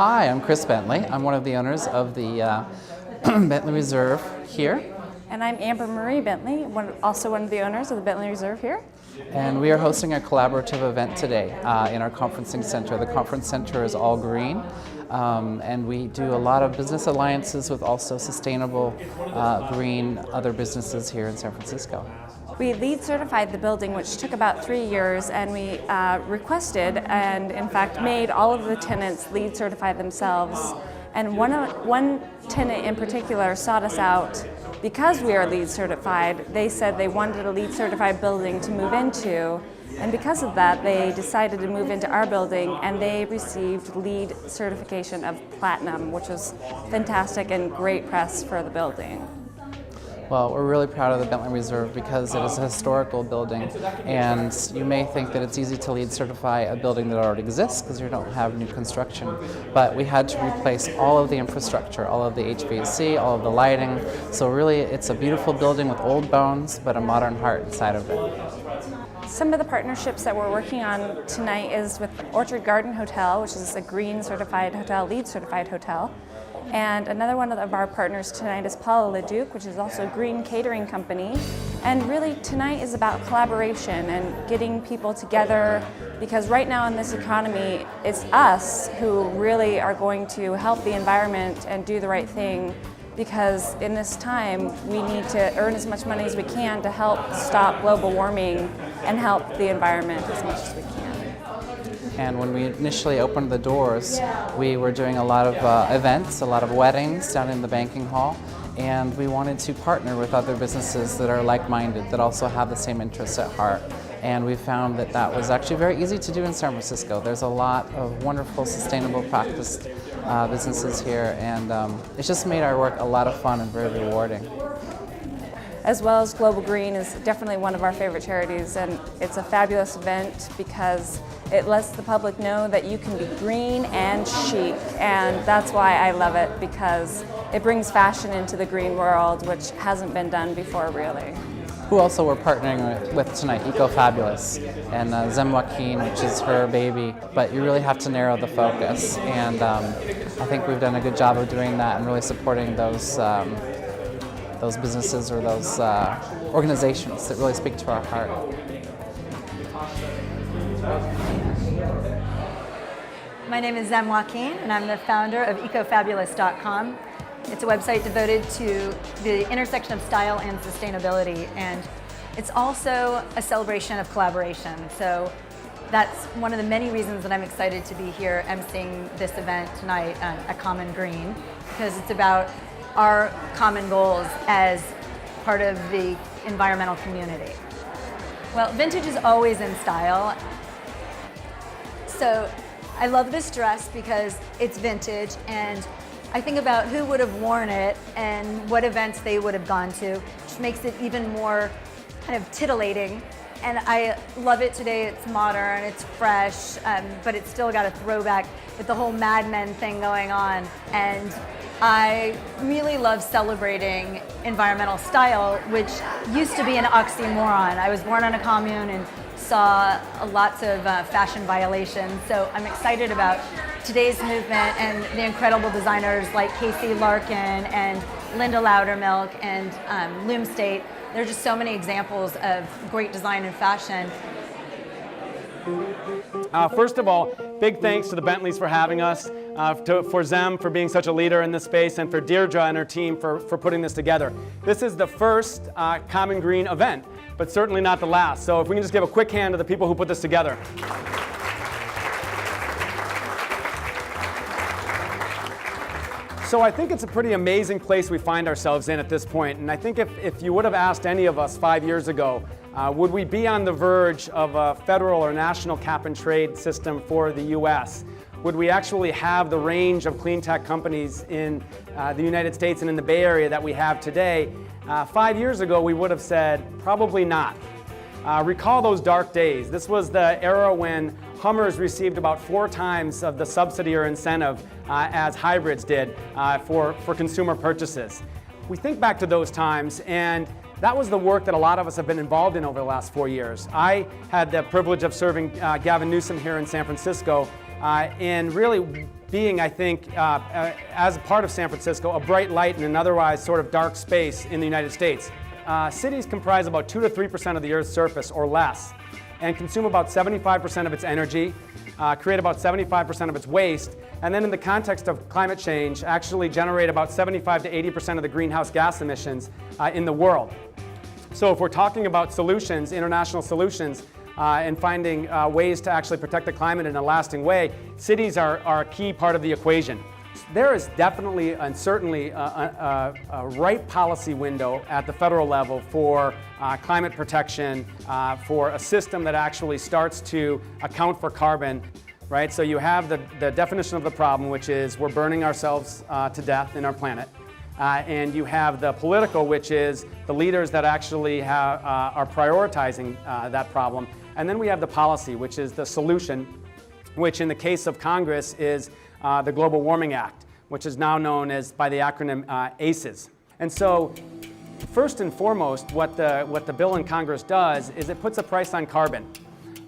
Hi, I'm Chris Bentley. I'm one of the owners of the Bentley Reserve here. And I'm Amber Marie Bentley, also one of the owners of the Bentley Reserve here. And we are hosting a collaborative event today in our conferencing center. The conference center is all green, and we do a lot of business alliances with also sustainable green other businesses here in San Francisco. We LEED certified the building, which took about 3 years, and we requested and in fact made all of the tenants LEED certified themselves. And one tenant in particular sought us out because we are LEED certified. They said they wanted a LEED certified building to move into, and because of that they decided to move into our building, and they received LEED certification of Platinum, which was fantastic and great press for the building. Well, we're really proud of the Bentley Reserve because it is a historical building, and you may think that it's easy to LEED certify a building that already exists because you don't have new construction, but we had to replace all of the infrastructure, all of the HVAC, all of the lighting, so really it's a beautiful building with old bones but a modern heart inside of it. Some of the partnerships that we're working on tonight is with Orchard Garden Hotel, which is a green certified hotel, LEED certified hotel. And another one of our partners tonight is Paula LeDuc, which is also a green catering company. And really tonight is about collaboration and getting people together, because right now in this economy, it's us who really are going to help the environment and do the right thing, because in this time we need to earn as much money as we can to help stop global warming and help the environment as much as we can. And when we initially opened the doors, we were doing a lot of events, a lot of weddings down in the banking hall, and we wanted to partner with other businesses that are like-minded, that also have the same interests at heart. And we found that that was actually very easy to do in San Francisco. There's a lot of wonderful, sustainable practice businesses here, and it's just made our work a lot of fun and very rewarding. As well as Global Green is definitely one of our favorite charities, and it's a fabulous event because it lets the public know that you can be green and chic, and that's why I love it, because it brings fashion into the green world, which hasn't been done before really. Who also we're partnering with tonight, EcoFabulous, and Zem Joaquin, which is her baby, but you really have to narrow the focus, and I think we've done a good job of doing that and really supporting those businesses or those organizations that really speak to our heart. My name is Zem Joaquin, and I'm the founder of EcoFabulous.com. It's a website devoted to the intersection of style and sustainability, and it's also a celebration of collaboration. So that's one of the many reasons that I'm excited to be here emceeing this event tonight at Common Green, because it's about our common goals as part of the environmental community. Well, vintage is always in style. So I love this dress because it's vintage, and I think about who would have worn it and what events they would have gone to, which makes it even more kind of titillating. And I love it today. It's modern, it's fresh, but it's still got a throwback with the whole Mad Men thing going on. And I really love celebrating environmental style, which used to be an oxymoron. I was born on a commune and saw lots of fashion violations. So I'm excited about today's movement and the incredible designers like Casey Larkin and Linda Loudermilk and Loom State. There are just so many examples of great design and fashion. First of all, big thanks to the Bentleys for having us, for Zem for being such a leader in this space, and for Deirdre and her team for putting this together. This is the first Common Green event, but certainly not the last. So if we can just give a quick hand to the people who put this together. So I think it's a pretty amazing place we find ourselves in at this point, and I think if you would have asked any of us 5 years ago, would we be on the verge of a federal or national cap and trade system for the US? Would we actually have the range of clean tech companies in the United States and in the Bay Area that we have today? 5 years ago, we would have said, probably not. Recall those dark days. This was the era when Hummers received about 4 times of the subsidy or incentive as hybrids did for consumer purchases. We think back to those times, and that was the work that a lot of us have been involved in over the last 4 years. I had the privilege of serving Gavin Newsom here in San Francisco, and really being, I think, as a part of San Francisco, a bright light in an otherwise sort of dark space in the United States. Cities comprise about 2 to 3% of the Earth's surface or less, and consume about 75% of its energy, create about 75% of its waste, and then in the context of climate change, actually generate about 75 to 80% of the greenhouse gas emissions in the world. So if we're talking about solutions, international solutions, and finding ways to actually protect the climate in a lasting way, cities are a key part of the equation. There is definitely and certainly a right policy window at the federal level for climate protection, for a system that actually starts to account for carbon, right? So you have the definition of the problem, which is we're burning ourselves to death in our planet. And you have the political, which is the leaders that actually are prioritizing that problem. And then we have the policy, which is the solution, which in the case of Congress is the Global Warming Act, which is now known as by the acronym ACES. And so first and foremost, what the bill in Congress does is it puts a price on carbon.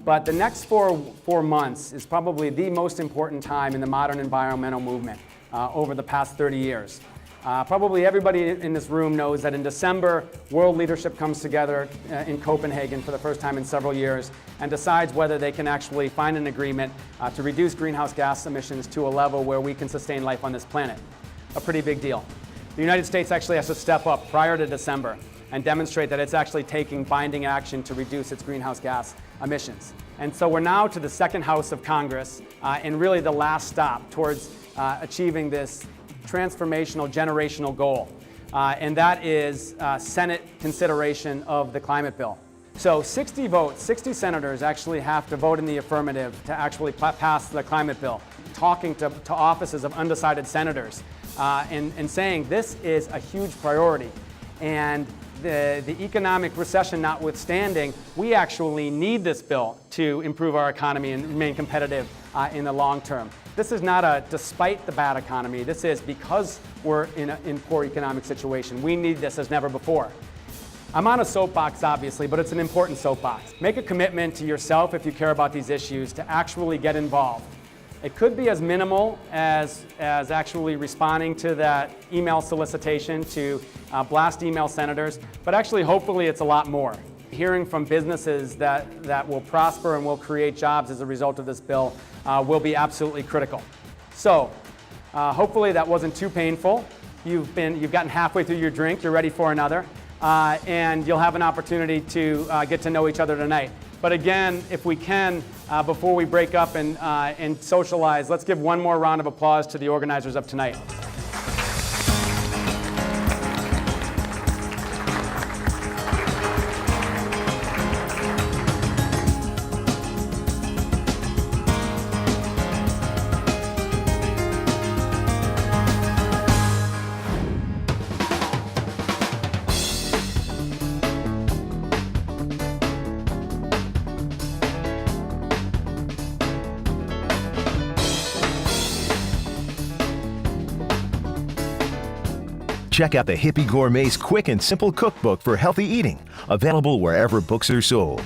But the next four months is probably the most important time in the modern environmental movement over the past 30 years. Probably everybody in this room knows that in December, world leadership comes together in Copenhagen for the first time in several years and decides whether they can actually find an agreement to reduce greenhouse gas emissions to a level where we can sustain life on this planet. A pretty big deal. The United States actually has to step up prior to December and demonstrate that it's actually taking binding action to reduce its greenhouse gas emissions. And so we're now to the second house of Congress and really the last stop towards achieving this transformational, generational goal, and that is Senate consideration of the climate bill. So 60 votes, 60 senators actually have to vote in the affirmative to actually pass the climate bill, talking to offices of undecided senators and saying this is a huge priority. And the economic recession notwithstanding, we actually need this bill to improve our economy and remain competitive in the long term. This is not a despite the bad economy. This is because we're in poor economic situation. We need this as never before. I'm on a soapbox, obviously, but it's an important soapbox. Make a commitment to yourself if you care about these issues to actually get involved. It could be as minimal as actually responding to that email solicitation to blast email senators, but actually hopefully it's a lot more. Hearing from businesses that will prosper and will create jobs as a result of this bill will be absolutely critical. So hopefully that wasn't too painful. You've gotten halfway through your drink, you're ready for another, and you'll have an opportunity to get to know each other tonight. But again, if we can, before we break up and socialize, let's give one more round of applause to the organizers of tonight. Check out the Hippie Gourmet's quick and simple cookbook for healthy eating, available wherever books are sold.